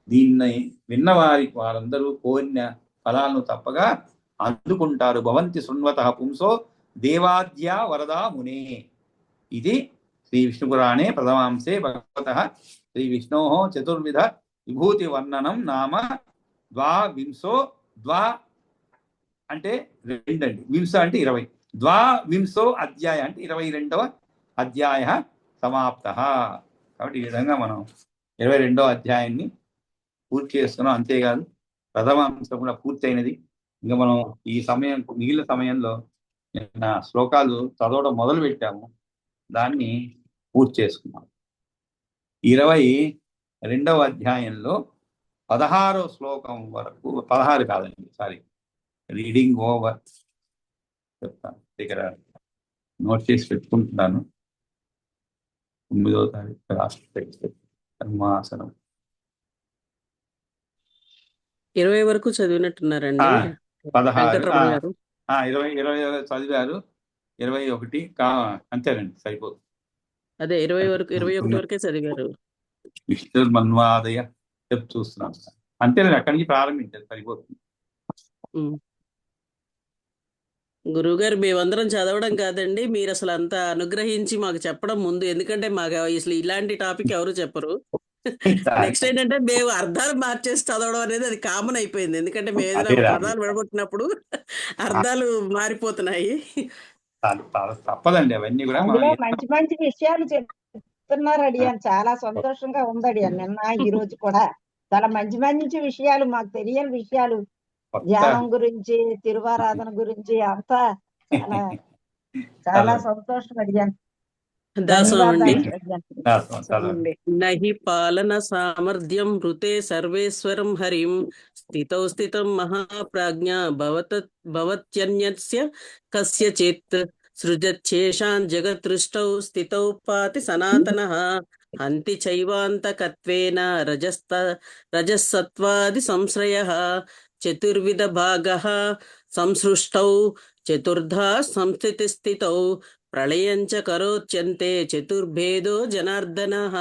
దీన్ని విన్న వారందరూ కోరిన ఫలాలను తప్పగా అందుకుంటారు. భవంతి శృణ్వత పుంసో దేవాద్యా వరదా మునే. ఇది శ్రీ విష్ణు పురాణే ప్రథమాంశే భగవత శ్రీ విష్ణో చతుర్విధ విభూతి వర్ణనం నామ ద్వావింశో. ద్వా అంటే 2 అండి, వింశ అంటే 20, ద్వావింశో అధ్యాయ అంటే 22వ అధ్యాయ సమాప్త. కాబట్టి ఈ విధంగా మనం 22వ అధ్యాయాన్ని పూర్తి చేస్తున్నాం. అంతేకాదు ప్రథమ అంశం కూడా పూర్తి అయినది. ఇంకా మనం ఈ మిగిలిన సమయంలో శ్లోకాలు చదవడం మొదలు పెట్టాము, దాన్ని పూర్తి చేసుకున్నాం. 22వ అధ్యాయంలో 16వ శ్లోకం వరకు, 16 కాదండి, సారీ, రీడింగ్ ఓవర్ చెప్తాను. దగ్గర నోట్ చేసి పెట్టుకుంటున్నాను. 9వ తారీఖు రాష్ట్ర ధర్మాసనం 20 వరకు చదివినట్టున్నారండి 16, 20 చదివారు, 21 అంతేనండి, సరిపోదు. అదే 20 వరకు, 21 వరకే చదివారు. విష్ణుర్మన్వాదయ చెప్తూ చూస్తున్నాను. అంతేనండి, అక్కడి నుంచి ప్రారంభించారు, సరిపోతుంది. గురువుగారు, మేమందరం చదవడం కాదండి, మీరు అసలు అంత అనుగ్రహించి మాకు చెప్పడం ముందు. ఎందుకంటే మాకు అసలు ఇలాంటి టాపిక్ ఎవరు చెప్పరు. నెక్స్ట్ ఏంటంటే మేము అర్థాలు మార్చేసి చదవడం అనేది అది కామన్ అయిపోయింది. ఎందుకంటే మేము ఏదైనా పదాలు విడగొట్టినప్పుడు అర్థాలు మారిపోతున్నాయి. తప్పదండి, అవన్నీ కూడా మంచి మంచి విషయాలు చెప్తున్నారు అడియాను. చాలా సంతోషంగా ఉంది అడియాను. నిన్న ఈ రోజు కూడా చాలా మంచి మంచి విషయాలు, మాకు తెలియని విషయాలు, ధ్యానం గురించి, తిరువారాధన గురించి అంతా చాలా చాలా సంతోషం అడిగాను. నహి పాలన సామర్థ్యం ఋతే సర్వేశ్వరం హరిం స్థితౌ స్థితం మహాప్రాజ్ఞ భవత్యన్యస్య కస్యచిత్ సృజచ్చేషాన్ జగతృష్టౌ స్థితౌ పాతి సనాతనః హంతి చైవాంతకత్వేన రజస్సత్వాది సంశ్రయః చతుర్విధ భాగః సంసృష్టౌ చతుర్ధా సంస్థితి స్థితౌ ప్రళయంచ కరోత్యంతే చతుర్భేదో జనార్దనః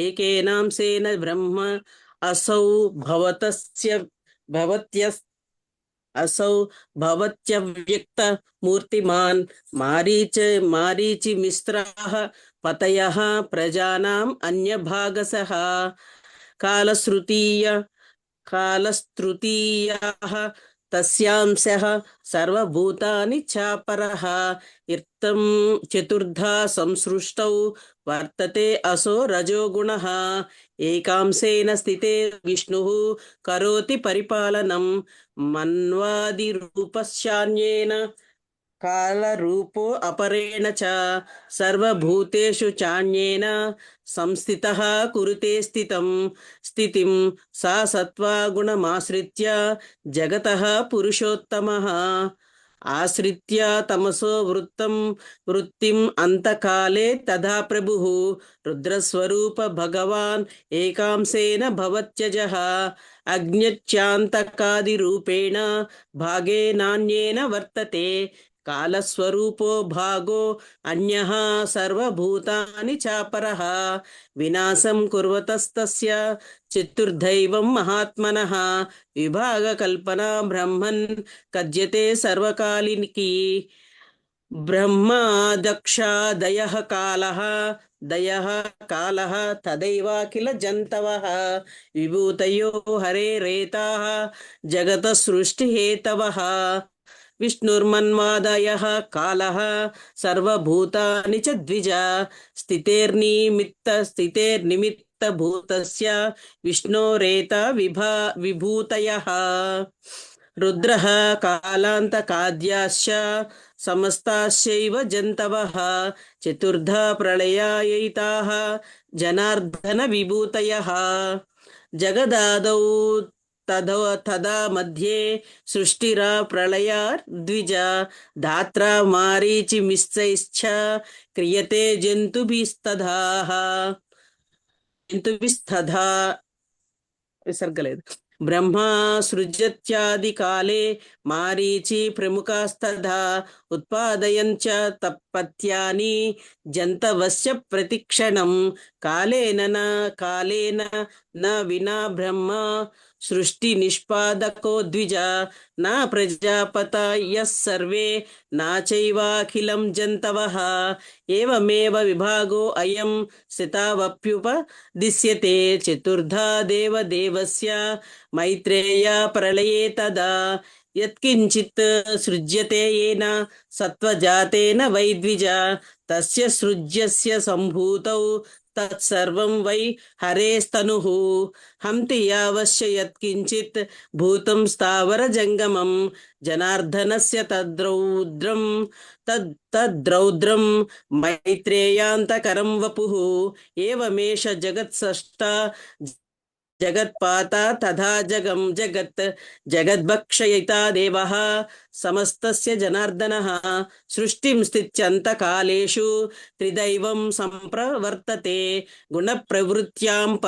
ఏకేనాంశేన బ్రహ్మ అసౌ భవత్యవ్యక్త మూర్తిమాన్ మారీచి మిశ్రాః పతయః ప్రజానాం అన్యభాగసః కాలస్తృతీయాః తస్యాంశః సర్వభూతాని చాపరః ఇత్తం చతుర్ధా సంసృష్టౌ వర్తతే అసో రజోగుణః ఏకాంశేన స్థితే విష్ణుః కరోతి పరిపాలనం మన్వాది రూపస్యాన్యేన కాలరూపో అపరేణ చ సర్వభూతేషు చాన్యేన సంస్థితః కురుతే స్థితిం సా సత్వగుణమాశ్రిత్య జగతః పురుషోత్తమః ఆశ్రిత్య తమసో వృత్తిం అంతకాలే తదా ప్రభుః రుద్రస్వరూప భగవాన్ ఏకాంశేన భవత్యజః అజ్ఞత్యాంతకాది రూపేణ భాగే నాన్యేన వర్తతే కాలస్వరూపో భాగో అన్యః సర్వభూతాని చాపరః వినాశం కుర్వతస్తస్య చతుర్దైవం మహాత్మనః విభాగ కల్పనా బ్రహ్మన్ కజ్యతే సర్వకాలికి బ్రహ్మాదక్షాదయః కాలః తదైవాఖిల జంతవః విభూతయో హరేరేతాః జగతః సృష్టిహేతవః విష్ణుర్మన్వాదయః కాలః సర్వభూతాని చ ద్విజ స్థితేర్నిమిత్తభూతస్య విష్ణోరేతా విభూతయః రుద్రః కాలాంతకాద్యాశ్చ సమస్తాశ్చైవ జంతవః చతుర్ధా ప్రళయాయైతాః జనార్దన విభూతయః జగదాదౌ తదా మధ్యే సృష్టిరా ప్రళయా ద్విజ ధాత్రా మారీచిమిశ్చైశ్చ క్రియతే జంతుభిస్తథా విసర్గలేదు బ్రహ్మా సృజత్యాది కాలే మారీచి ప్రముఖాస్తథా ఉత్పాదయంచ తపత్యాని జంతవస్య ప్రతిక్షణం కాలేన న వినా బ్రహ్మ సృష్టి నిష్పాదకో ద్విజ నా ప్రజాపతయః సర్వే నాచైవాఖిలం జంతవః ఏవమేవ విభాగో అయం స్థితావప్యుపదిశ్యతే చతుర్ధా దేవదేవస్య మైత్రేయ ప్రళయే తదా యత్కించిత్ సృజ్యతే ఏన సత్వజాతేన వై ద్విజ తస్య సృజ్యస్య సంభూతౌ తత్సర్వం వై హరేస్తనుః హంతి యావశ్య యత్కించిత్ భూతం స్థావర జంగమం జనార్దనస్య తద్రౌద్రం మైత్రేయాంతకరం వపుః ఏవమేష జగత్సష్టా జగత్పాత తథా జగద్భక్షయితా దేవః సమస్తస్య జనార్దనః సృష్టిం స్థిత్యంతకాలేషు త్రిదైవం సంప్రవర్తతే గుణప్రవృత్యాం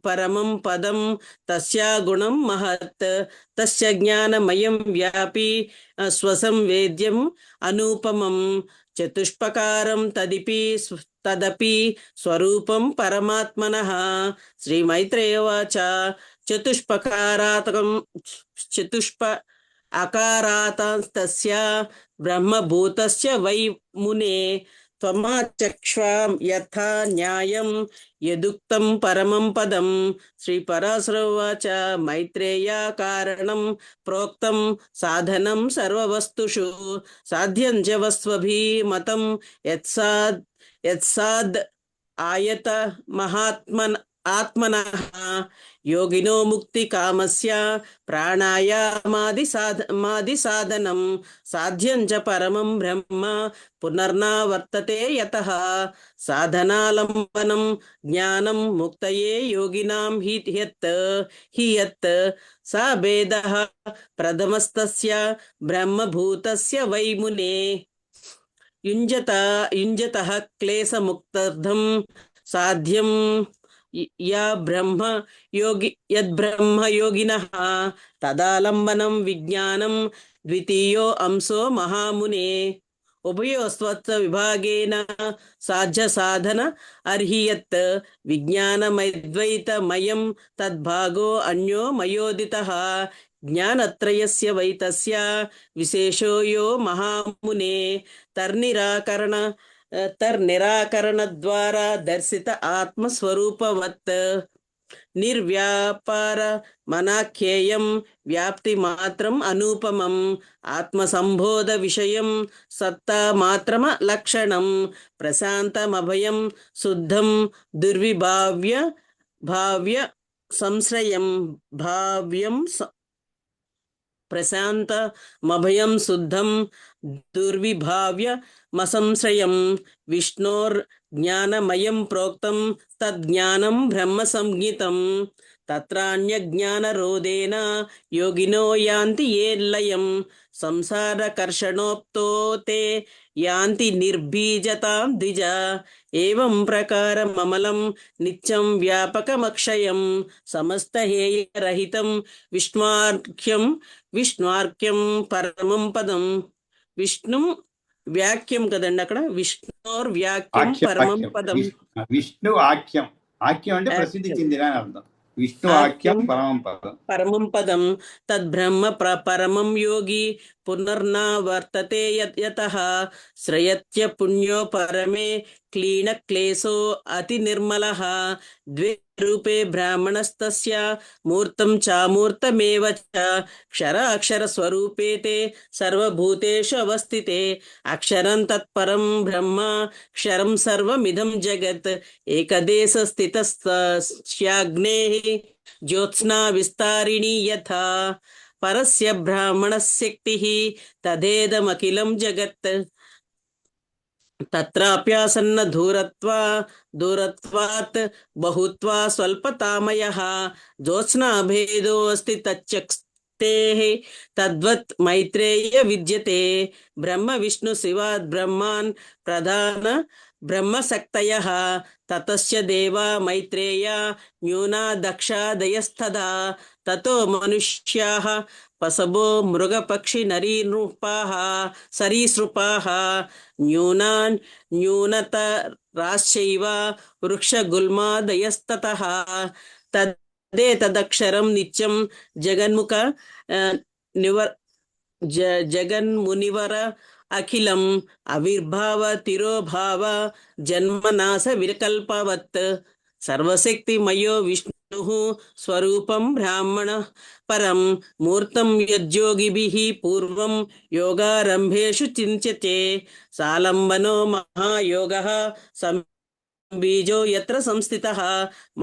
పరమం పదం తస్యా గుణం మహత్ తస్య జ్ఞానమయం వ్యాపి స్వసంవేద్యం అనూపమం చతుష్పకారం తదపి స్వరూపం పరమాత్మనః శ్రీ మైత్రేయవాచ అకారాతస్తస్య బ్రహ్మభూతస్య వై మునే త్వమాచక్ష్వ యథా న్యాయం యదుక్తం పరమం పదం శ్రీ పరాశరవాచ మైత్రేయ కారణం ప్రోక్తం సాధనం సర్వవస్తుషు సాధ్యం చ వస్త్వభిమతం యత్సాద్ ఆయత ఆత్మనః యోగినో ముక్తి కామస్య ప్రాణాయామాది సాధనం సాధ్యం చ పరమం బ్రహ్మ పునర్నావర్తతే యతః సాధనాలంబనం జ్ఞానం ముక్తయే యోగినాం హి యత్ సా భేదః ప్రథమస్తస్య బ్రహ్మభూతస్య వై మునే యుంజతః క్లేశముక్తర్థం సాధ్యం యద్బ్రహ్మయోగినః తదాలంబనం విజ్ఞానం ద్వితీయో అంశో మహామునే ఉభయోస్త్వత్స విభాగేన సాధ్య సాధన అర్హియత్ విజ్ఞానమైద్వైతమయం తద్భాగో అన్యో మయోదితః జ్ఞానత్రయస్య వైతస్య విశేషో యో మహామునే తర్నిరాకరణ ద్వారా దర్శిత ఆత్మస్వరూపవత్ నిర్వ్యాపార మనాఖ్యేయం వ్యాప్తి మాత్రం అనూపమం ఆత్మసంబోధ విషయం సత్తా మాత్రమ లక్షణం ప్రశాంతమభయం శుద్ధం భావ్య సంశ్రయం ప్రశాంతమభయం శుద్ధం దుర్విభావ్య మసంశ్రయం విష్ణోర్జ్ఞానమయం ప్రోక్తం తజ్ఞానం బ్రహ్మ సంజ్ఞితం తత్రాన్యజ్ఞానరోధేన యోగినో యాంతి ఏ లయం సంసారకర్షణోప్తో తే యాంతి నిర్బీజతాం ద్విజ ఏవం ప్రకారమమలం నిత్యం వ్యాపకమక్షయం సమస్తహేయరహితం విష్ణువాక్యం పరమం పదం. విష్ణు వ్యాఖ్యం కదండి అక్కడ, విష్ణోర్వ్యాఖ్యం పరమం పదం. విష్ణు ఆఖ్యం, ఆఖ్యం అంటే ప్రసిద్ధి చెందిన అని అర్థం. విష్ణు ఆఖ్యం పరమం పదం. పరమం పదం తద్బ్రహ్మ పరమం యోగి పునర్నా వర్తతే యతః శ్రయత్య పుణ్యో పరమే క్లీన క్లేశో అతి నిర్మలః ద్వే రూపే బ్రాహ్మణస్తస్య మూర్తం చామూర్తమేవ చ క్షరాక్షర స్వరూపే తే సర్వభూతేషు అవస్థితే అక్షరం తత్పరం బ్రహ్మ క్షరం సర్వమిదం జగత్ ఏకదేశ స్థితస్యాగ్నేః జ్యోత్స్నా విస్తారిణీ యథా పరస్య బ్రాహ్మణశక్తిః తదేదమఖిలం జగత్ తత్రాప్యాసన్న దూరత్వాత్ బహుత్వా స్వల్పతామయః జ్యోత్స్నాభేదో అస్తి తచ్చక్స్తేః తద్వత్ మైత్రేయ విద్యతే బ్రహ్మ విష్ణు శివాద్ బ్రహ్మాన్ ప్రధాన బ్రహ్మశక్తయః తతస్య దేవా మైత్రేయ న్యూనా దక్షాదయస్తదా తతో మనుష్యాః పశవో మృగపక్షి నరీనృపాః సరీసృపాః న్యూనతరాశ్చైవ వృక్షగుల్మాదయస్తతః తదేతదక్షరం నిత్యం జగన్ముఖ జగన్మునివర అఖిలం అవిర్భావ తిరోభావ జన్మనాశ వికల్పవత్ సర్వశక్తిమయో విష్ణుః స్వరూపం బ్రాహ్మణ పరం మూర్తం యజ్యోగిభిః పూర్వం యోగారంభేషు చింత్యతే సాలంబనో మహాయోగః బీజో యత్ర సంస్థితః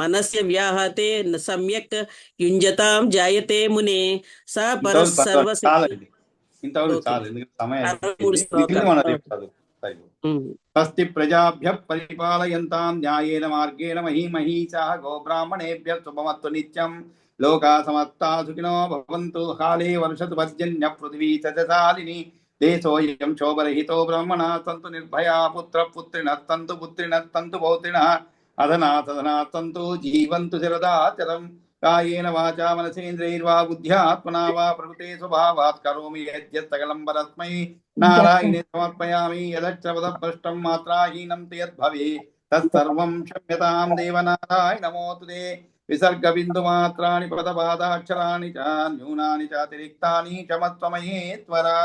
మనస్య వ్యాహతే సమ్యక్ యుంజతాం జాయతే మునే సా పరః సర్వశక్తి. ఇంతవరకు చాలు, ఎందుకంటే సమయం స్వస్తి ప్రజాభ్యః పరిపాలయంతాం న్యాయేన మార్గేణ మహీమహీషాః గోబ్రాహ్మణేభ్యः శుభమస్తు నిత్యం లోకా సమస్తా సుఖినో భవంతు కాలే వర్షతు పర్జన్యః పృథివీ సస్యశాలినీ దేశోऽयं శోభరహితో బ్రహ్మణా సంతు నిర్భయా పుత్రపుత్రిణः సంతు పుత్రిణः సంతు పౌత్రిణः అధనాతధనాः సంతు జీవంతు శరదాచరం కాయేన వాచా మనసేంద్రియైర్వా బుద్ధ్యాత్మనా వా ప్రకృతే స్వభావాత్ కరోమి యద్యత్ సకలం పరస్మై నారాయణే సమర్పయామి యదక్షరపదభ్రష్టం మాత్రాహీనం యద్భవేత్ తత్సర్వం క్షమ్యతాం దేవనారాయణ నమోస్తుతే విసర్గ బిందు మాత్రాణి పదపాదాక్షరాణి చ న్యూనాని చ అతిరిక్తాని క్షమత్వమయేత్వరా.